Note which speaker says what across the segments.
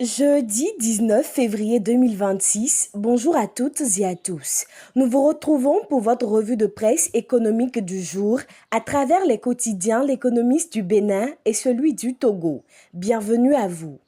Speaker 1: Jeudi 19 février 2026, bonjour à toutes et à tous. Nous vous retrouvons pour votre revue de presse économique du jour à travers les quotidiens L'Économiste du Bénin et celui du Togo. Bienvenue à vous.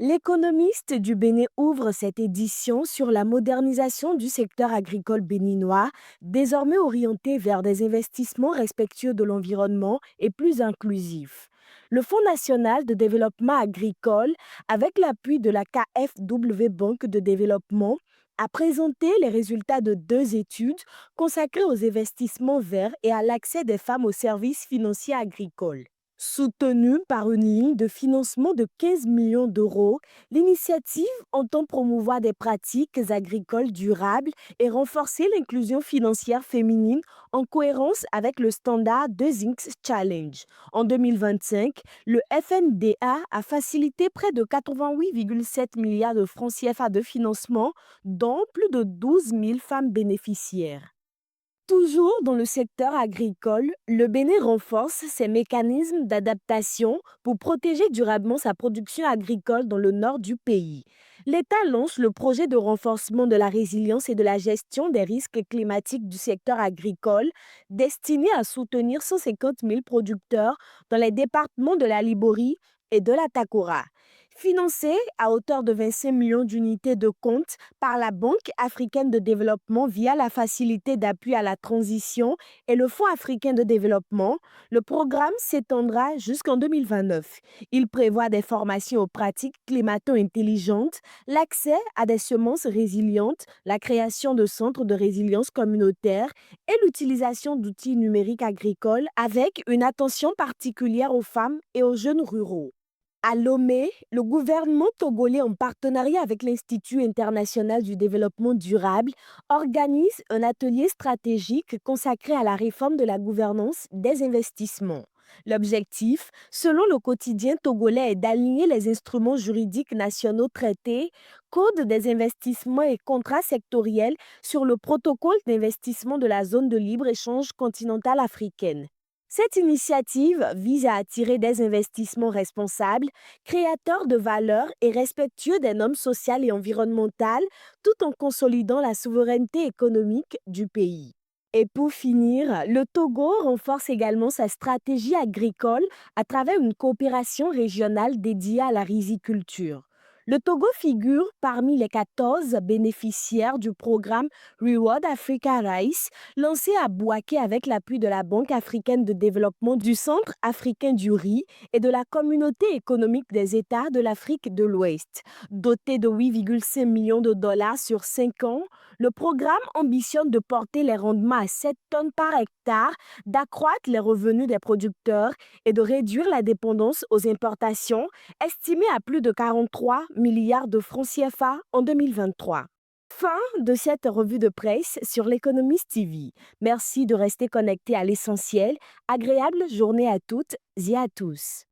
Speaker 1: L'économiste du Bénin ouvre cette édition sur la modernisation du secteur agricole béninois, désormais orienté vers des investissements respectueux de l'environnement et plus inclusifs. Le Fonds national de développement agricole, avec l'appui de la KfW Banque de développement, a présenté les résultats de deux études consacrées aux investissements verts et à l'accès des femmes aux services financiers agricoles. Soutenue par une ligne de financement de 15 millions d'euros, l'initiative entend promouvoir des pratiques agricoles durables et renforcer l'inclusion financière féminine en cohérence avec le standard de Zinc Challenge. En 2025, le FNDA a facilité près de 88,7 milliards de francs CFA de financement, dont plus de 12 000 femmes bénéficiaires. Toujours dans le secteur agricole, le Bénin renforce ses mécanismes d'adaptation pour protéger durablement sa production agricole dans le nord du pays. L'État lance le projet de renforcement de la résilience et de la gestion des risques climatiques du secteur agricole, destiné à soutenir 150 000 producteurs dans les départements de la Liborie et de la Takora. Financé à hauteur de 25 millions d'unités de compte par la Banque africaine de développement via la facilité d'appui à la transition et le Fonds africain de développement, le programme s'étendra jusqu'en 2029. Il prévoit des formations aux pratiques climato-intelligentes, l'accès à des semences résilientes, la création de centres de résilience communautaire et l'utilisation d'outils numériques agricoles avec une attention particulière aux femmes et aux jeunes ruraux. À Lomé, le gouvernement togolais, en partenariat avec l'Institut international du développement durable, organise un atelier stratégique consacré à la réforme de la gouvernance des investissements. L'objectif, selon le quotidien togolais, est d'aligner les instruments juridiques nationaux traités, codes des investissements et contrats sectoriels sur le protocole d'investissement de la zone de libre-échange continentale africaine. Cette initiative vise à attirer des investissements responsables, créateurs de valeur et respectueux des normes sociales et environnementales, tout en consolidant la souveraineté économique du pays. Et pour finir, le Togo renforce également sa stratégie agricole à travers une coopération régionale dédiée à la riziculture. Le Togo figure parmi les 14 bénéficiaires du programme Reward Africa Rice, lancé à Bouaké avec l'appui de la Banque africaine de développement, du Centre africain du riz et de la Communauté économique des États de l'Afrique de l'Ouest. Doté de 8,5 millions de dollars sur 5 ans, le programme ambitionne de porter les rendements à 7 tonnes par hectare, d'accroître les revenus des producteurs et de réduire la dépendance aux importations, estimée à plus de 43 milliards de francs CFA en 2023. Fin de cette revue de presse sur l'Économiste TV. Merci de rester connecté à l'essentiel. Agréable journée à toutes et à tous.